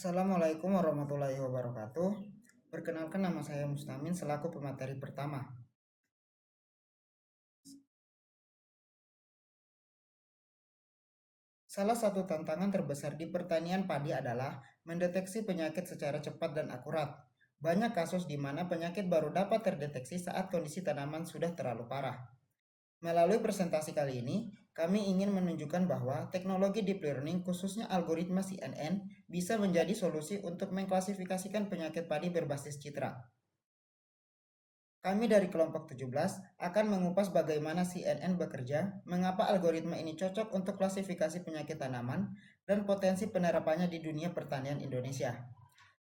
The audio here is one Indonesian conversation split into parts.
Assalamualaikum warahmatullahi wabarakatuh. Perkenalkan, nama saya Mustamin selaku pemateri pertama. Salah satu tantangan terbesar di pertanian padi adalah mendeteksi penyakit secara cepat dan akurat. Banyak kasus di mana penyakit baru dapat terdeteksi saat kondisi tanaman sudah terlalu parah. Melalui presentasi kali ini, kami ingin menunjukkan bahwa teknologi deep learning, khususnya algoritma CNN, bisa menjadi solusi untuk mengklasifikasikan penyakit padi berbasis citra. Kami dari kelompok 17 akan mengupas bagaimana CNN bekerja, mengapa algoritma ini cocok untuk klasifikasi penyakit tanaman, dan potensi penerapannya di dunia pertanian Indonesia.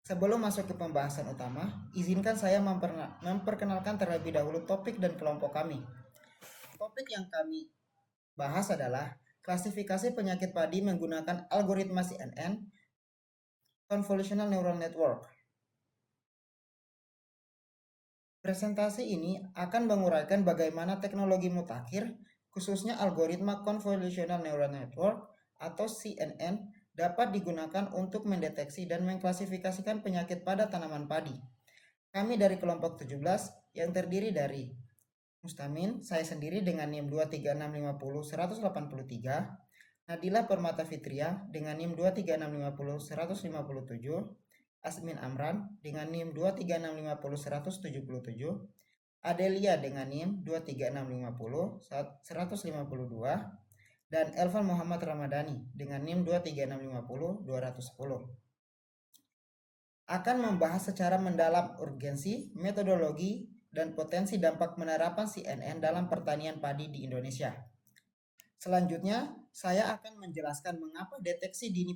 Sebelum masuk ke pembahasan utama, izinkan saya memperkenalkan terlebih dahulu topik dan kelompok kami. Topik yang kami bahas adalah klasifikasi penyakit padi menggunakan algoritma CNN, Convolutional Neural Network. Presentasi ini akan menguraikan bagaimana teknologi mutakhir, khususnya algoritma Convolutional Neural Network atau CNN, dapat digunakan untuk mendeteksi dan mengklasifikasikan penyakit pada tanaman padi. Kami dari kelompok 17 yang terdiri dari Mustamin, saya sendiri dengan NIM 23650-183, Nadila Permata Fitria dengan NIM 23650-157, Asmin Amran dengan NIM 23650-177, Adelia dengan NIM 23650-152, dan Elvan Muhammad Ramadhani dengan NIM 23650-210. Akan membahas secara mendalam urgensi, metodologi, dan potensi dampak penerapan CNN dalam pertanian padi di Indonesia. Selanjutnya, saya akan menjelaskan mengapa deteksi dini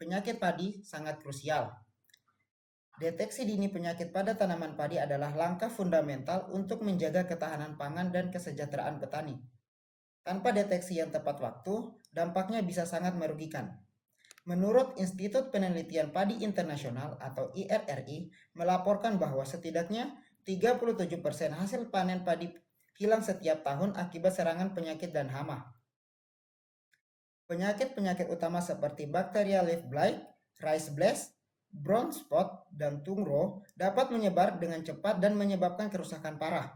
penyakit padi sangat krusial. Deteksi dini penyakit pada tanaman padi adalah langkah fundamental untuk menjaga ketahanan pangan dan kesejahteraan petani. Tanpa deteksi yang tepat waktu, dampaknya bisa sangat merugikan. Menurut Institut Penelitian Padi Internasional atau IRRI melaporkan bahwa setidaknya 37% hasil panen padi hilang setiap tahun akibat serangan penyakit dan hama. Penyakit-penyakit utama seperti bakteria leaf blight, rice blast, brown spot, dan tungro dapat menyebar dengan cepat dan menyebabkan kerusakan parah.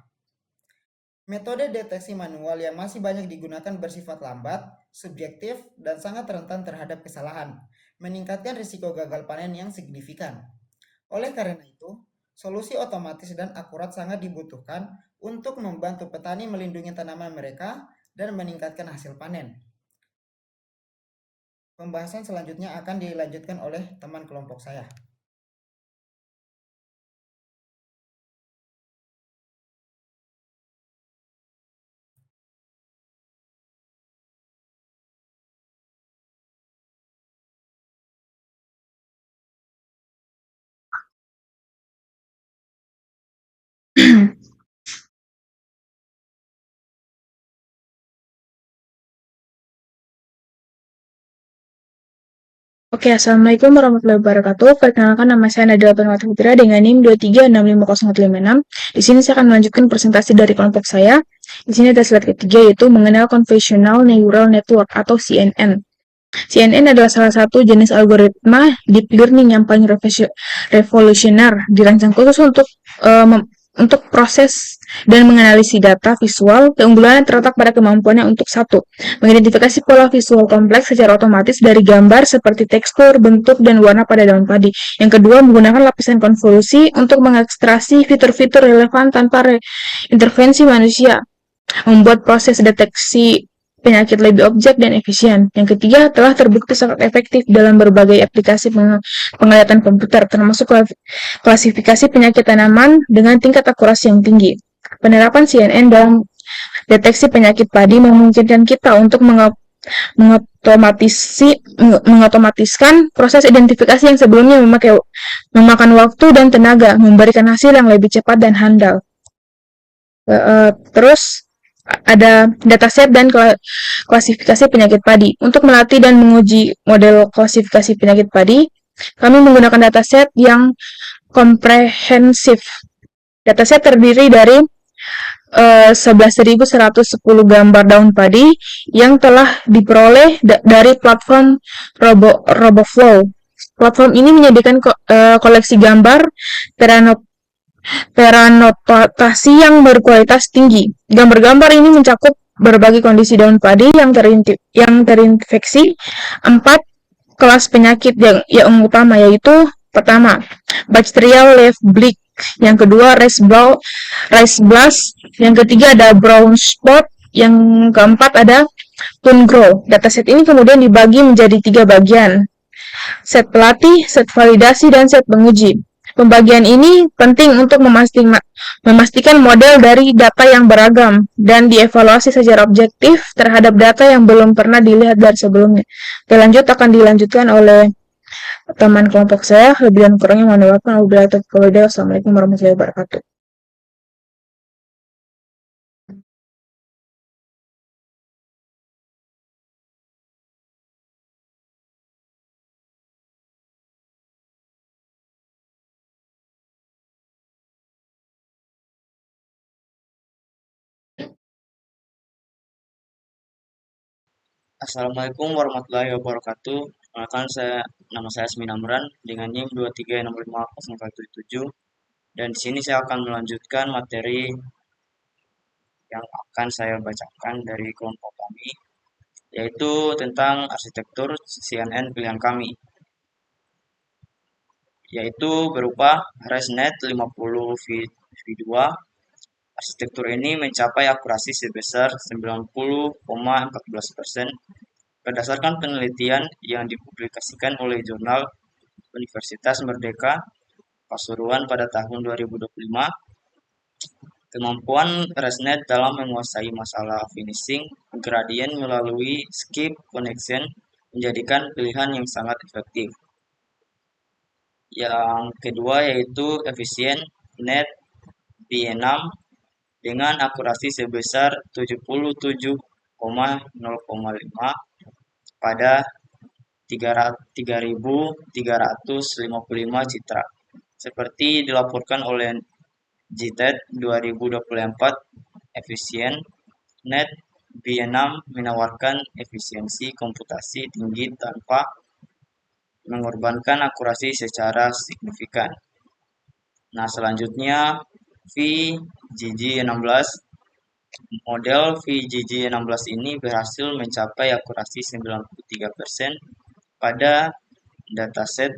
Metode deteksi manual yang masih banyak digunakan bersifat lambat, subjektif, dan sangat rentan terhadap kesalahan, meningkatkan risiko gagal panen yang signifikan. Oleh karena itu, solusi otomatis dan akurat sangat dibutuhkan untuk membantu petani melindungi tanaman mereka dan meningkatkan hasil panen. Pembahasan selanjutnya akan dilanjutkan oleh teman kelompok saya. Oke, Assalamualaikum warahmatullahi wabarakatuh. Perkenalkan, nama saya Nadila Permata Fitria dengan NIM 2365056. Di sini saya akan melanjutkan presentasi dari kelompok saya. Di sini ada slide ketiga, yaitu mengenal Convolutional Neural Network atau CNN. CNN adalah salah satu jenis algoritma deep learning yang paling revolusioner, dirancang khusus untuk proses dan menganalisis data visual. Keunggulannya terletak pada kemampuannya untuk satu, mengidentifikasi pola visual kompleks secara otomatis dari gambar seperti tekstur, bentuk, dan warna pada daun padi. Yang kedua, menggunakan lapisan konvolusi untuk mengekstraksi fitur-fitur relevan tanpa intervensi manusia, membuat proses deteksi penyakit lebih objek dan efisien. Yang ketiga, telah terbukti sangat efektif dalam berbagai aplikasi penglihatan komputer, termasuk klasifikasi penyakit tanaman dengan tingkat akurasi yang tinggi. Penerapan CNN dalam deteksi penyakit padi memungkinkan kita untuk mengotomatiskan proses identifikasi yang sebelumnya memakan waktu dan tenaga, memberikan hasil yang lebih cepat dan handal. Terus ada dataset dan klasifikasi penyakit padi. Untuk melatih dan menguji model klasifikasi penyakit padi, kami menggunakan dataset yang komprehensif. Dataset terdiri dari 11.110 gambar daun padi yang telah diperoleh dari platform RoboFlow. Platform ini menyediakan koleksi gambar teranotasi yang berkualitas tinggi. Gambar-gambar ini mencakup berbagai kondisi daun padi yang terinfeksi 4 kelas penyakit yang utama, yaitu pertama, bacterial leaf blight, yang kedua rice blast, yang ketiga ada brown spot, yang keempat ada tune grow. Dataset ini kemudian dibagi menjadi 3 bagian: set pelatih, set validasi, dan set penguji. Pembagian ini penting untuk memastikan model dari data yang beragam dan dievaluasi secara objektif terhadap data yang belum pernah dilihat dari sebelumnya. Akan dilanjutkan oleh teman kelompok saya. Lebih dan kurangnya mohon maaf. Assalamualaikum warahmatullahi wabarakatuh. Assalamualaikum warahmatullahi wabarakatuh. Nama saya Asmin Amran dengan NIM 2365017 dan di sini saya akan melanjutkan materi yang akan saya bacakan dari kelompok kami, yaitu tentang arsitektur CNN pilihan kami, yaitu berupa ResNet 50V2. Arsitektur ini mencapai akurasi sebesar 90,14% berdasarkan penelitian yang dipublikasikan oleh jurnal Universitas Merdeka Pasuruan pada tahun 2025. Kemampuan ResNet dalam menguasai masalah finishing gradient melalui skip connection menjadikan pilihan yang sangat efektif. Yang kedua yaitu efisien net B6 dengan akurasi sebesar 77,0,5 pada 3.355 citra. Seperti dilaporkan oleh GTED 2024, efisien net B6 menawarkan efisiensi komputasi tinggi tanpa mengorbankan akurasi secara signifikan. Nah, selanjutnya VGG16. Model VGG16 ini berhasil mencapai akurasi 93% pada dataset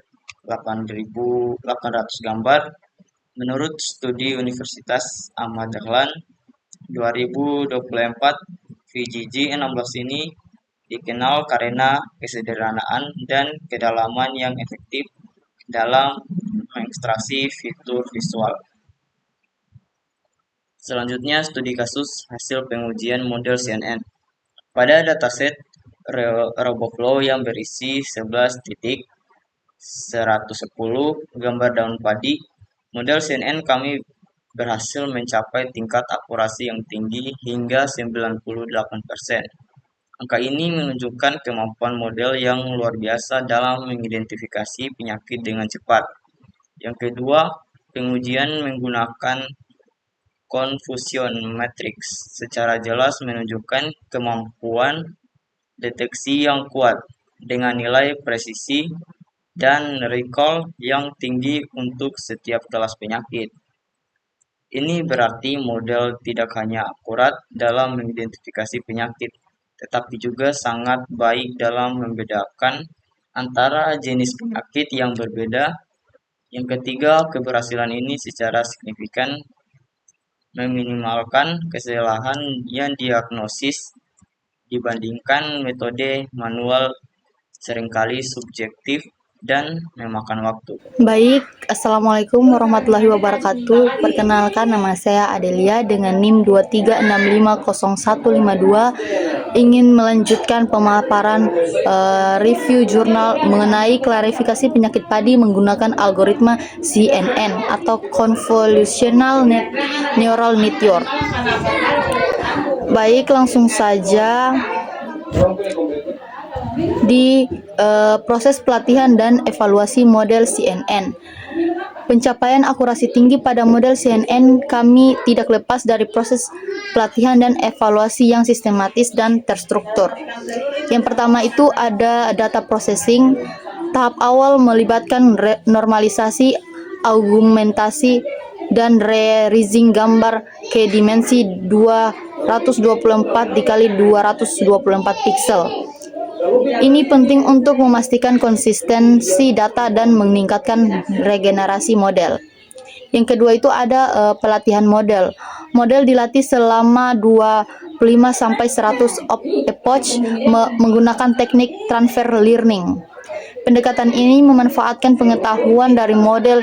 8.800 gambar. Menurut studi Universitas Ahmad Dahlan 2024, VGG16 ini dikenal karena kesederhanaan dan kedalaman yang efektif dalam mengekstraksi fitur visual. Selanjutnya, studi kasus hasil pengujian model CNN. Pada dataset RoboFlow yang berisi 11.110 gambar daun padi, model CNN kami berhasil mencapai tingkat akurasi yang tinggi hingga 98%. Angka ini menunjukkan kemampuan model yang luar biasa dalam mengidentifikasi penyakit dengan cepat. Yang kedua, pengujian menggunakan confusion matrix secara jelas menunjukkan kemampuan deteksi yang kuat dengan nilai presisi dan recall yang tinggi untuk setiap kelas penyakit. Ini berarti model tidak hanya akurat dalam mengidentifikasi penyakit, tetapi juga sangat baik dalam membedakan antara jenis penyakit yang berbeda. Yang ketiga, keberhasilan ini secara signifikan meminimalkan kesalahan yang diagnosis dibandingkan metode manual seringkali subjektif dan memakan waktu. Baik, Assalamualaikum warahmatullahi wabarakatuh. Perkenalkan, nama saya Adelia dengan NIM 236505152. Ingin melanjutkan pemaparan review jurnal mengenai klarifikasi penyakit padi menggunakan algoritma CNN atau Convolutional Neural Network. Baik, langsung saja di proses pelatihan dan evaluasi model CNN. Pencapaian akurasi tinggi pada model CNN kami tidak lepas dari proses pelatihan dan evaluasi yang sistematis dan terstruktur. Yang pertama itu ada data processing. Tahap awal melibatkan normalisasi, augmentasi, dan re-rising gambar ke dimensi 224 dikali 224 pixel. Ini penting untuk memastikan konsistensi data dan meningkatkan regenerasi model. Yang kedua itu ada pelatihan model. Model dilatih selama 25 sampai 100 epoch menggunakan teknik transfer learning. Pendekatan ini memanfaatkan pengetahuan dari model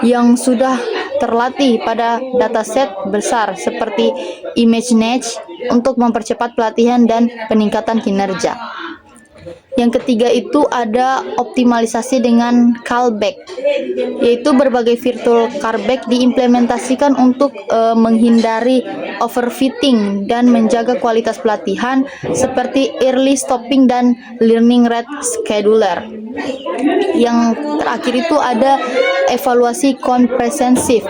yang sudah terlatih pada dataset besar seperti ImageNet untuk mempercepat pelatihan dan peningkatan kinerja. Yang ketiga itu ada optimalisasi dengan callback, yaitu berbagai virtual callback diimplementasikan untuk menghindari overfitting dan menjaga kualitas pelatihan seperti early stopping dan learning rate scheduler. Yang terakhir itu ada evaluasi komprehensif.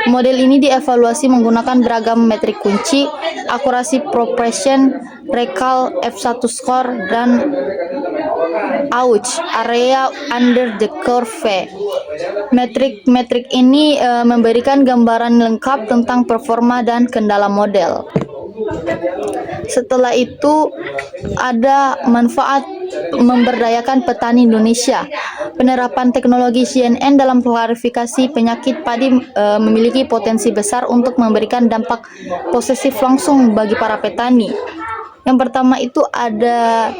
Model ini dievaluasi menggunakan beragam metrik kunci, akurasi proportion, recall, F1 score, dan area under the curve. Metrik ini memberikan gambaran lengkap tentang performa dan kendala model. Setelah itu ada manfaat memberdayakan petani Indonesia. Penerapan teknologi CNN dalam klarifikasi penyakit padi memiliki potensi besar untuk memberikan dampak positif langsung bagi para petani. Yang pertama itu ada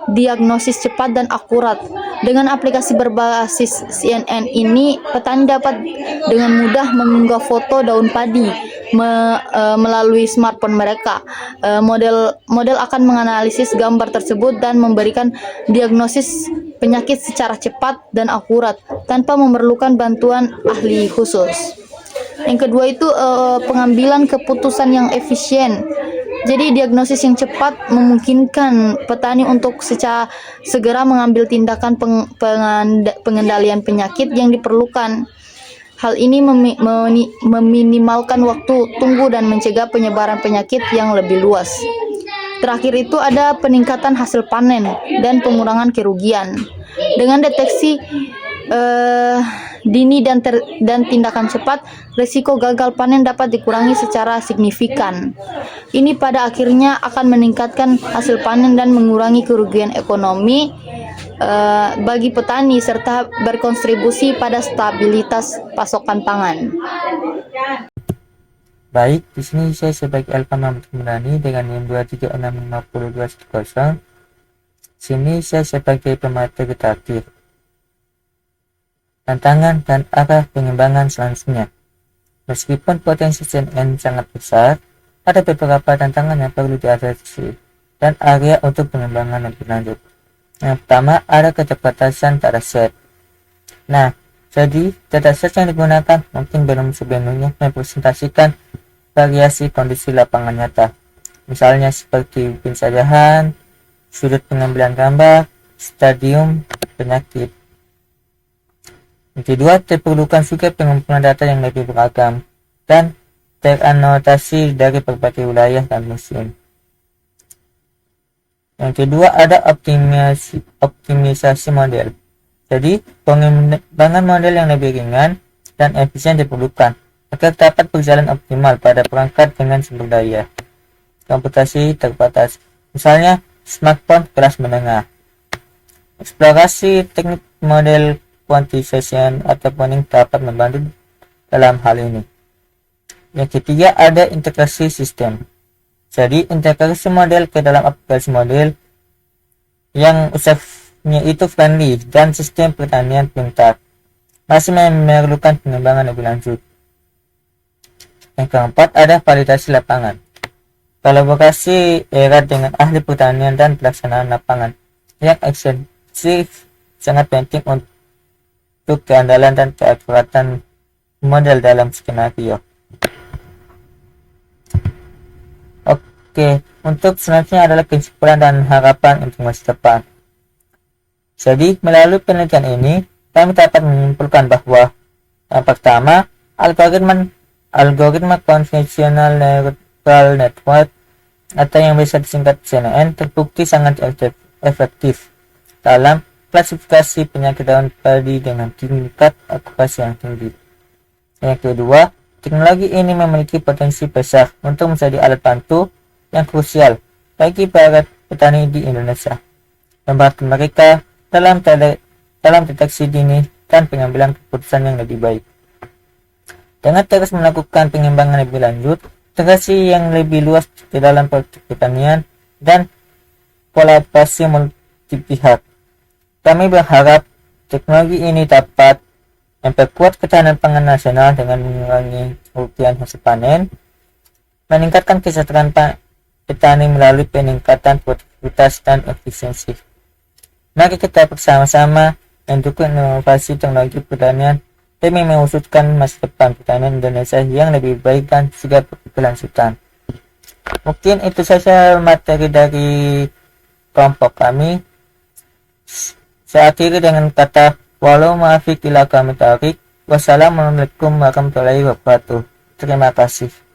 diagnosis cepat dan akurat. Dengan aplikasi berbasis CNN ini, petani dapat dengan mudah mengunggah foto daun padi melalui smartphone mereka. Model akan menganalisis gambar tersebut dan memberikan diagnosis penyakit secara cepat dan akurat tanpa memerlukan bantuan ahli khusus. Yang kedua itu pengambilan keputusan yang efisien. Jadi diagnosis yang cepat memungkinkan petani untuk secara segera mengambil tindakan pengendalian penyakit yang diperlukan. Hal ini meminimalkan waktu tunggu dan mencegah penyebaran penyakit yang lebih luas. Terakhir itu ada peningkatan hasil panen dan pengurangan kerugian. Dengan deteksi dini dan tindakan cepat, risiko gagal panen dapat dikurangi secara signifikan. Ini pada akhirnya akan meningkatkan hasil panen dan mengurangi kerugian ekonomi bagi petani serta berkontribusi pada stabilitas pasokan pangan. Baik, di sini saya sebagai Elvan Mahmud Murani dengan NIM 236502210. Sini saya sebagai pemateri terakhir. Tantangan dan arah pengembangan selanjutnya. Meskipun potensi CNN sangat besar, ada beberapa tantangan yang perlu diatasi dan area untuk pengembangan lebih lanjut. Yang pertama, ada keterbatasan dataset. Nah, jadi dataset yang digunakan mungkin belum sepenuhnya merepresentasikan variasi kondisi lapangan nyata. Misalnya seperti pensajahan, sudut pengambilan gambar, stadium penyakit. Yang kedua, diperlukan juga pengumpulan data yang lebih beragam dan teranotasi dari berbagai wilayah dan musim. Yang kedua, ada optimisasi model. Jadi, pengembangan model yang lebih ringan dan efisien diperlukan agar dapat berjalan optimal pada perangkat dengan sumber daya komputasi terbatas. Misalnya, smartphone kelas menengah. Eksplorasi teknik model quantization atau pruning dapat membantu dalam hal ini. Yang ketiga, ada integrasi sistem. Jadi, integrasi model ke dalam aplikasi model yang usahanya itu friendly dan sistem pertanian pintar masih memerlukan pengembangan lebih lanjut. Yang keempat, ada validasi lapangan. Kolaborasi erat dengan ahli pertanian dan pelaksanaan lapangan yang ekstensif sangat penting untuk keandalan dan keakuratan model dalam skenario. Oke, untuk selanjutnya adalah kesimpulan dan harapan untuk masa depan. Jadi, melalui penelitian ini, kami dapat menyimpulkan bahwa yang pertama, algoritma konvensional neural network atau yang bisa disingkat CNN terbukti sangat efektif dalam klasifikasi penyakit daun padi dengan tingkat akurasi yang tinggi. Yang kedua, teknologi ini memiliki potensi besar untuk menjadi alat bantu yang krusial bagi para petani di Indonesia, membantu mereka dalam deteksi dini dan pengambilan keputusan yang lebih baik. Dengan terus melakukan pengembangan lebih lanjut, integrasi yang lebih luas di dalam politik pertanian, dan kolaborasi multi pihak, kami berharap teknologi ini dapat memperkuat ketahanan pangan nasional dengan mengurangi kerugian hasil panen, meningkatkan kesejahteraan petani melalui peningkatan produktivitas dan efisiensi. Mari kita bersama-sama mendukung inovasi teknologi pertanian demi mewujudkan masa depan pertanian Indonesia yang lebih baik dan juga berkelanjutan. Mungkin itu saja materi dari kelompok kami. Saya akhiri dengan kata walau ma'afiq ila kami tarik. Wassalamualaikum warahmatullahi wabarakatuh. Terima kasih.